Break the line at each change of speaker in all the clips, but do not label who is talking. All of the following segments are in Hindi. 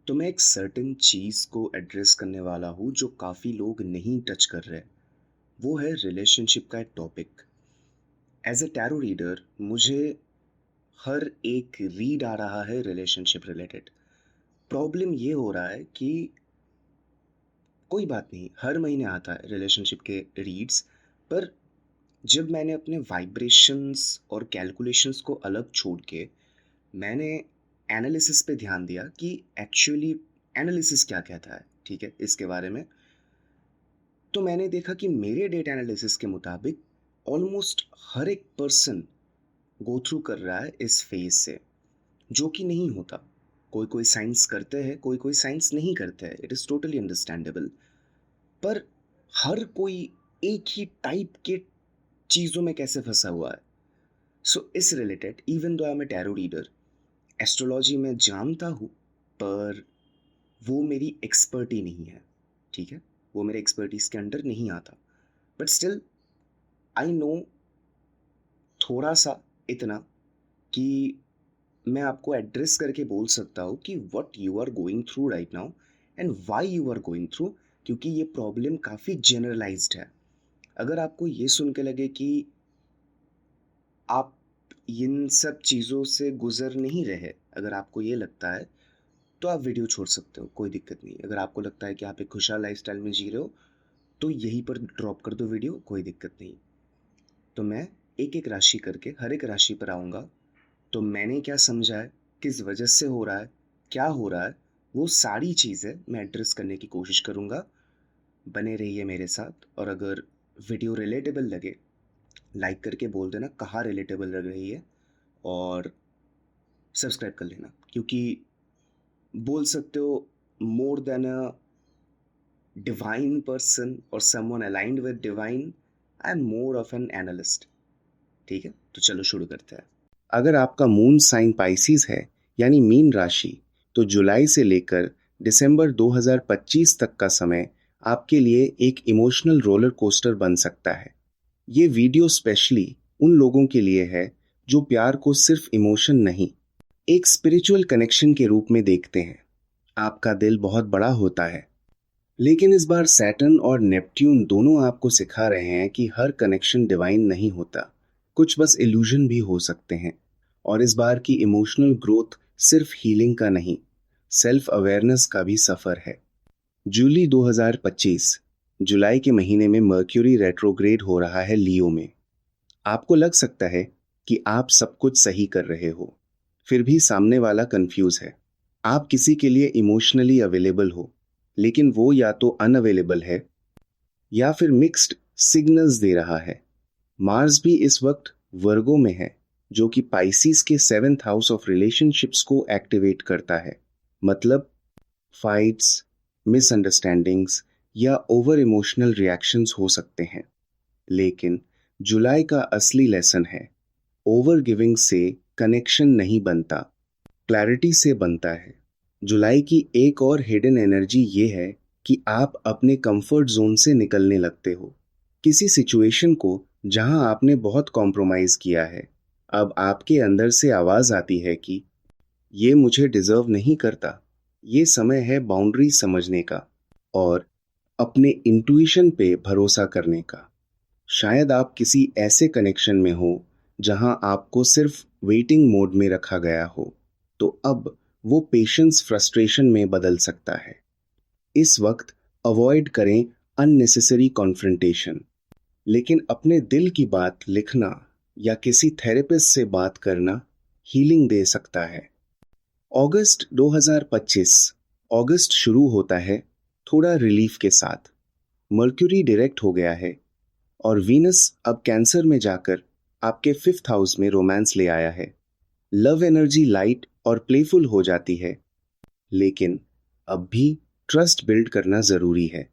तो मैं एक सर्टेन चीज़ को एड्रेस करने वाला हूँ जो काफ़ी लोग नहीं टच कर रहे। वो है रिलेशनशिप का एक topic. As a tarot reader मुझे हर एक रीड आ रहा है रिलेशनशिप रिलेटेड। प्रॉब्लम ये हो रहा है कि कोई बात नहीं, हर महीने आता है रिलेशनशिप के रीड्स। पर जब मैंने अपने वाइब्रेशंस और कैलकुलेशंस को अलग छोड़ के मैंने एनालिसिस पे ध्यान दिया कि एक्चुअली एनालिसिस क्या कहता है, ठीक है, इसके बारे में। तो मैंने देखा कि मेरे डेटा एनालिसिस के मुताबिक ऑलमोस्ट हर एक पर्सन गो थ्रू कर रहा है इस फेज से, जो कि नहीं होता। कोई कोई साइंस करते हैं, कोई कोई साइंस नहीं करते हैं, इट इज़ टोटली अंडरस्टैंडेबल। पर हर कोई एक ही टाइप के चीज़ों में कैसे फंसा हुआ है। सो इस related even though I am a tarot reader, astrology में जानता हूँ, पर वो मेरी एक्सपर्टी नहीं है, ठीक है, वो मेरे एक्सपर्टीज के अंडर नहीं आता। बट स्टिल आई नो थोड़ा सा, इतना कि मैं आपको एड्रेस करके बोल सकता हूँ कि what you are going through right now and why you are going through. क्योंकि ये प्रॉब्लम काफ़ी जनरलाइज्ड है। अगर आपको ये सुन के लगे कि आप इन सब चीज़ों से गुजर नहीं रहे, अगर आपको ये लगता है तो आप वीडियो छोड़ सकते हो, कोई दिक्कत नहीं। अगर आपको लगता है कि आप एक खुशहाल लाइफस्टाइल में जी रहे हो तो यहीं पर ड्रॉप कर दो वीडियो, कोई दिक्कत नहीं। तो मैं एक एक राशि करके हर एक राशि पर आऊँगा। तो मैंने क्या समझा है, किस वजह से हो रहा है, क्या हो रहा है, वो सारी चीज़ें मैं एड्रेस करने की कोशिश करूँगा। बने रहिए मेरे साथ। और अगर वीडियो रिलेटेबल लगे, लाइक करके बोल देना कहाँ रिलेटेबल लग रही है, और सब्सक्राइब कर लेना। क्योंकि बोल सकते हो, more than a divine person or someone aligned with divine, I am more of an analyst. ठीक है, तो चलो शुरू करते हैं। अगर आपका मून साइन पाइसिस है, यानी मीन राशि, तो जुलाई से लेकर दिसंबर 2025 तक का समय आपके लिए एक इमोशनल रोलर कोस्टर बन सकता है। ये वीडियो स्पेशली उन लोगों के लिए है जो प्यार को सिर्फ इमोशन नहीं, एक स्पिरिचुअल कनेक्शन के रूप में देखते हैं। आपका दिल बहुत बड़ा होता है, लेकिन इस बार सैटर्न और नेपट्यून दोनों आपको सिखा रहे हैं कि हर कनेक्शन डिवाइन नहीं होता, कुछ बस इल्यूजन भी हो सकते हैं। और इस बार की इमोशनल ग्रोथ सिर्फ हीलिंग का नहीं, सेल्फ अवेयरनेस का भी सफर है। जूली 2025, जुलाई के महीने में मर्क्यूरी रेट्रोग्रेड हो रहा है लियो में। आपको लग सकता है कि आप सब कुछ सही कर रहे हो, फिर भी सामने वाला कंफ्यूज है। आप किसी के लिए इमोशनली अवेलेबल हो, लेकिन वो या तो अनअवेलेबल है या फिर मिक्स्ड सिग्नल्स दे रहा है। मार्स भी इस वक्त वर्गो में है, जो कि पाइसिस के 7th हाउस ऑफ रिलेशनशिप्स को एक्टिवेट करता है। मतलब फाइट्स, मिसअंडरस्टैंडिंग्स या ओवर इमोशनल रिएक्शंस हो सकते हैं। लेकिन जुलाई का असली लेसन है, ओवर गिविंग से कनेक्शन नहीं बनता, क्लैरिटी से बनता है। जुलाई की एक और हिडन एनर्जी ये है कि आप अपने कंफर्ट जोन से निकलने लगते हो। किसी सिचुएशन को जहां आपने बहुत कॉम्प्रोमाइज किया है, अब आपके अंदर से आवाज आती है कि ये मुझे डिजर्व नहीं करता। ये समय है बाउंड्री समझने का और अपने इंट्यूशन पे भरोसा करने का। शायद आप किसी ऐसे कनेक्शन में हो जहां आपको सिर्फ वेटिंग मोड में रखा गया हो, तो अब वो पेशेंस फ्रस्ट्रेशन में बदल सकता है। इस वक्त अवॉइड करें अननेसेसरी कॉन्फ्रंटेशन, लेकिन अपने दिल की बात लिखना या किसी थेरेपिस्ट से बात करना हीलिंग दे सकता है। अगस्त 2025, अगस्त शुरू होता है थोड़ा रिलीफ के साथ। मर्क्यूरी डायरेक्ट हो गया है और वीनस अब कैंसर में जाकर आपके 5th हाउस में रोमांस ले आया है। लव एनर्जी लाइट और प्लेफुल हो जाती है, लेकिन अब भी ट्रस्ट बिल्ड करना जरूरी है।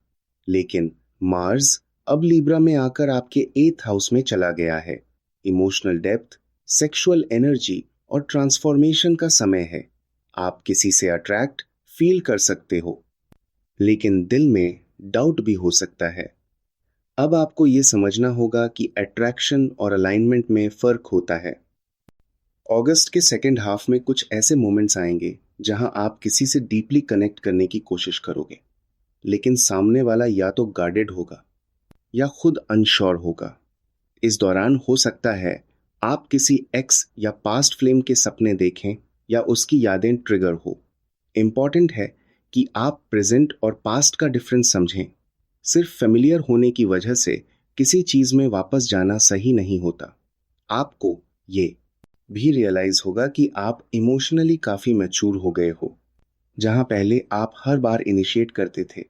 लेकिन मार्स अब लिब्रा में आकर आपके 8th हाउस में चला गया है। इमोशनल डेप्थ, सेक्सुअल एनर्जी और ट्रांसफॉर्मेशन का समय है। आप किसी से अट्रैक्ट फील कर सकते हो, लेकिन दिल में डाउट भी हो सकता है। अब आपको यह समझना होगा कि अट्रैक्शन और अलाइनमेंट में फर्क होता है। अगस्त के सेकेंड हाफ में कुछ ऐसे मोमेंट्स आएंगे जहां आप किसी से डीपली कनेक्ट करने की कोशिश करोगे, लेकिन सामने वाला या तो गार्डेड होगा या खुद अनश्योर होगा। इस दौरान हो सकता है आप किसी एक्स या पास्ट फ्लेम के सपने देखें या उसकी यादें ट्रिगर हो। इंपॉर्टेंट है कि आप प्रेजेंट और पास्ट का डिफरेंस समझें। सिर्फ फेमिलियर होने की वजह से किसी चीज में वापस जाना सही नहीं होता। आपको ये भी रियलाइज होगा कि आप इमोशनली काफी मैच्योर हो गए हो। जहां पहले आप हर बार इनिशिएट करते थे,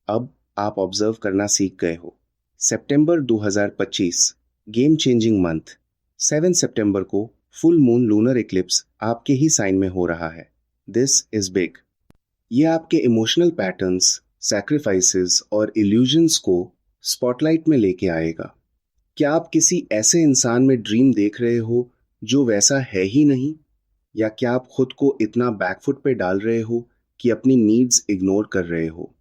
अब आप ऑब्जर्व करना सीख गए हो। सितंबर 2025 गेम चेंजिंग मंथ। 7 सितंबर को फुल मून लूनर इक्लिप्स आपके ही साइन में हो रहा है। This is big. ये आपके इमोशनल पैटर्न्स, सैक्रिफाइसेस और इल्यूजन्स को स्पॉटलाइट में लेके आएगा। क्या आप किसी ऐसे इंसान में ड्रीम देख रहे हो जो वैसा है ही नहीं? या क्या आप खुद को इतना बैकफुट पे डाल रहे हो कि अपनी नीड्स इग्नोर कर रहे हो?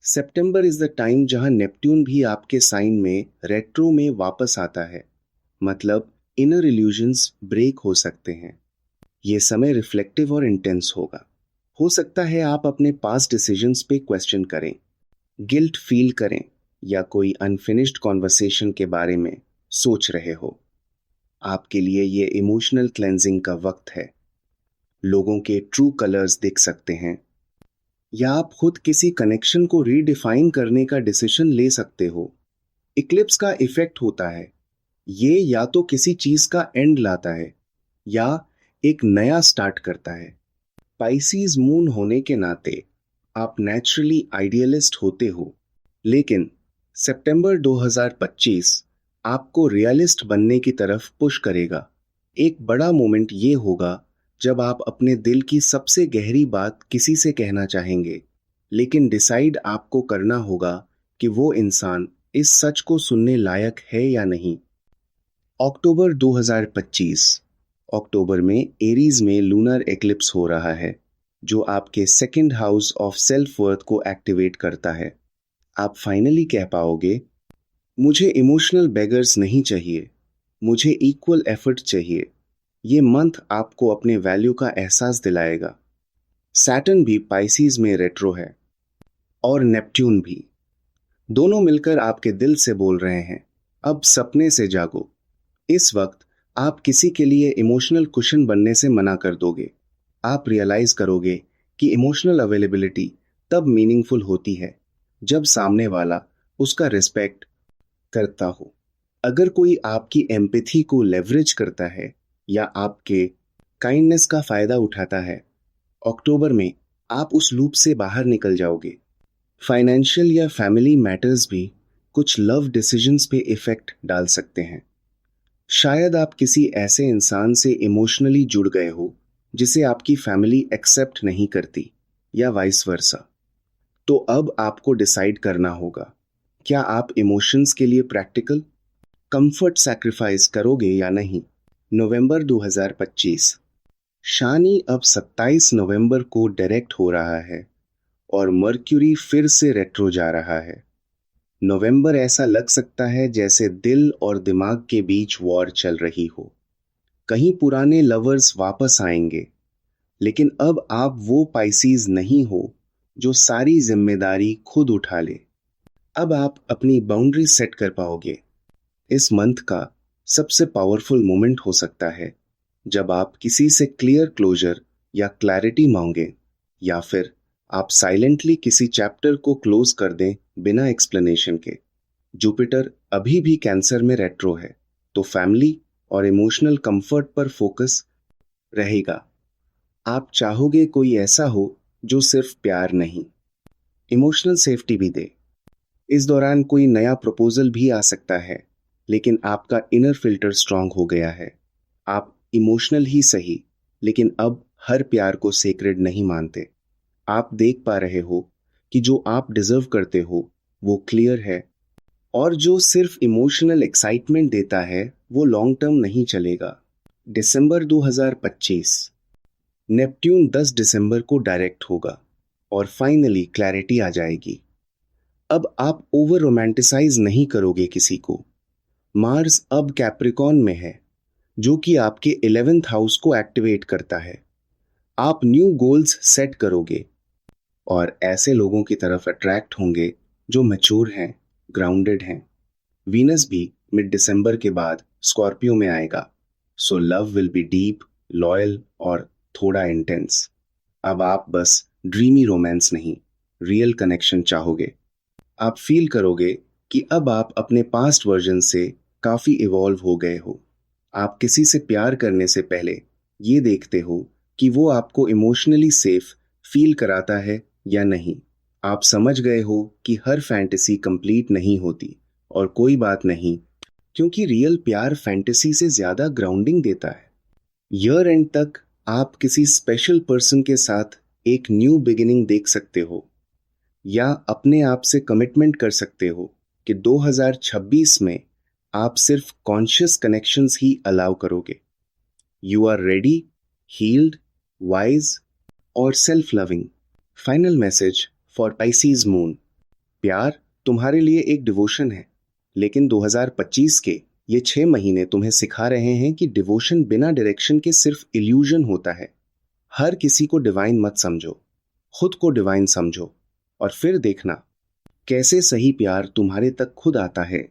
सितंबर इज द टाइम जहां नेपट्यून भी आपके साइन में रेट्रो में वापस आता है। मतलब इनर इल्यूजन्स ब्रेक हो सकते हैं। ये समय रिफ्लेक्टिव और इंटेंस होगा। हो सकता है आप अपने पास्ट डिसीजंस पे क्वेश्चन करें, गिल्ट फील करें, या कोई अनफिनिश्ड कॉन्वर्सेशन के बारे में सोच रहे हो। आपके लिए ये इमोशनल क्लेंजिंग का वक्त है। लोगों के ट्रू कलर्स दिख सकते हैं, या आप खुद किसी कनेक्शन को रीडिफाइन करने का डिसीजन ले सकते हो। इक्लिप्स का इफेक्ट होता है, ये या तो किसी चीज का एंड लाता है या एक नया स्टार्ट करता है। पाइसीज मून होने के नाते आप नेचुरली आइडियलिस्ट होते हो, लेकिन सितंबर 2025 आपको रियलिस्ट बनने की तरफ पुश करेगा। एक बड़ा मोमेंट ये होगा जब आप अपने दिल की सबसे गहरी बात किसी से कहना चाहेंगे, लेकिन डिसाइड आपको करना होगा कि वो इंसान इस सच को सुनने लायक है या नहीं। अक्टूबर 2025। अक्टूबर में एरीज में लूनर एक्लिप्स हो रहा है, जो आपके second house of self worth को एक्टिवेट करता है। आप फाइनली कह पाओगे, मुझे इमोशनल बेगर्स नहीं चाहिए, मुझे इक्वल एफर्ट चाहिए। ये मंथ आपको अपने वैल्यू का एहसास दिलाएगा। सैटर्न भी पाइसीज में रेट्रो है, और नेपट्यून भी। दोनों मिलकर आपके दिल से बोल रहे हैं, अब सपने से जागो। इस वक्त आप किसी के लिए इमोशनल कुशन बनने से मना कर दोगे। आप रियलाइज करोगे कि इमोशनल अवेलेबिलिटी तब मीनिंगफुल होती है जब सामने वाला उसका रिस्पेक्ट करता हो। अगर कोई आपकी एम्पैथी को लेवरेज करता है या आपके काइंडनेस का फायदा उठाता है, अक्टूबर में आप उस लूप से बाहर निकल जाओगे। फाइनेंशियल या फैमिली मैटर्स भी कुछ लव डिसीजंस पे इफेक्ट डाल सकते हैं। शायद आप किसी ऐसे इंसान से इमोशनली जुड़ गए हो जिसे आपकी फैमिली एक्सेप्ट नहीं करती, या वाइस वर्सा। तो अब आपको डिसाइड करना होगा, क्या आप इमोशंस के लिए प्रैक्टिकल कंफर्ट सैक्रिफाइस करोगे या नहीं। नवंबर 2025। शानी अब 27 नवंबर को डायरेक्ट हो रहा है और मर्क्यूरी फिर से रेट्रो जा रहा है। नवंबर ऐसा लग सकता है जैसे दिल और दिमाग के बीच वॉर चल रही हो। कहीं पुराने लवर्स वापस आएंगे, लेकिन अब आप वो पाइसीज नहीं हो जो सारी जिम्मेदारी खुद उठा ले। अब आप अपनी बाउंड्री सेट कर पाओगे। इस मंथ का सबसे पावरफुल मोमेंट हो सकता है जब आप किसी से क्लियर क्लोजर या क्लैरिटी मांगे, या फिर आप साइलेंटली किसी चैप्टर को क्लोज कर दें बिना एक्सप्लेनेशन के। जुपिटर अभी भी कैंसर में रेट्रो है, तो फैमिली और इमोशनल कंफर्ट पर फोकस रहेगा। आप चाहोगे कोई ऐसा हो जो सिर्फ प्यार नहीं, इमोशनल सेफ्टी भी दे। इस दौरान कोई नया प्रपोजल भी आ सकता है, लेकिन आपका इनर फिल्टर स्ट्रांग हो गया है। आप इमोशनल ही सही, लेकिन अब हर प्यार को सेक्रेड नहीं मानते। आप देख पा रहे हो कि जो आप डिजर्व करते हो वो क्लियर है, और जो सिर्फ इमोशनल एक्साइटमेंट देता है वो लॉन्ग टर्म नहीं चलेगा। दिसंबर 2025। नेपट्यून 10 दिसंबर को डायरेक्ट होगा और फाइनली क्लैरिटी आ जाएगी। अब आप ओवर रोमांटिसाइज नहीं करोगे किसी को। मार्स अब कैप्रिकॉन में है, जो कि आपके 11th हाउस को एक्टिवेट करता है। आप न्यू गोल्स सेट करोगे और ऐसे लोगों की तरफ अट्रैक्ट होंगे जो मैच्योर हैं, ग्राउंडेड हैं। वीनस भी मिड दिसंबर के बाद स्कॉर्पियो में आएगा, so love will be deep, loyal और थोड़ा इंटेंस। अब आप बस ड्रीमी रोमांस नहीं, रियल कनेक्शन चाहोगे। आप फील करोगे कि अब आप अपने पास्ट वर्जन से काफी इवॉल्व हो गए हो। आप किसी से प्यार करने से पहले ये देखते हो कि वो आपको इमोशनली सेफ फील कराता है या नहीं। आप समझ गए हो कि हर फैंटेसी कंप्लीट नहीं होती, और कोई बात नहीं, क्योंकि रियल प्यार फैंटेसी से ज्यादा ग्राउंडिंग देता है। ईयर एंड तक आप किसी स्पेशल पर्सन के साथ एक न्यू बिगिनिंग देख सकते हो, या अपने आप से कमिटमेंट कर सकते हो कि 2026 में आप सिर्फ कॉन्शियस कनेक्शंस ही अलाउ करोगे। You are ready, healed, wise और self loving. Final message for Pisces moon. प्यार तुम्हारे लिए एक डिवोशन है, लेकिन 2025 के ये 6 महीने तुम्हें सिखा रहे हैं कि डिवोशन बिना डायरेक्शन के सिर्फ इल्यूजन होता है। हर किसी को डिवाइन मत समझो, खुद को डिवाइन समझो, और फिर देखना कैसे सही प्यार तुम्हारे तक खुद आता है।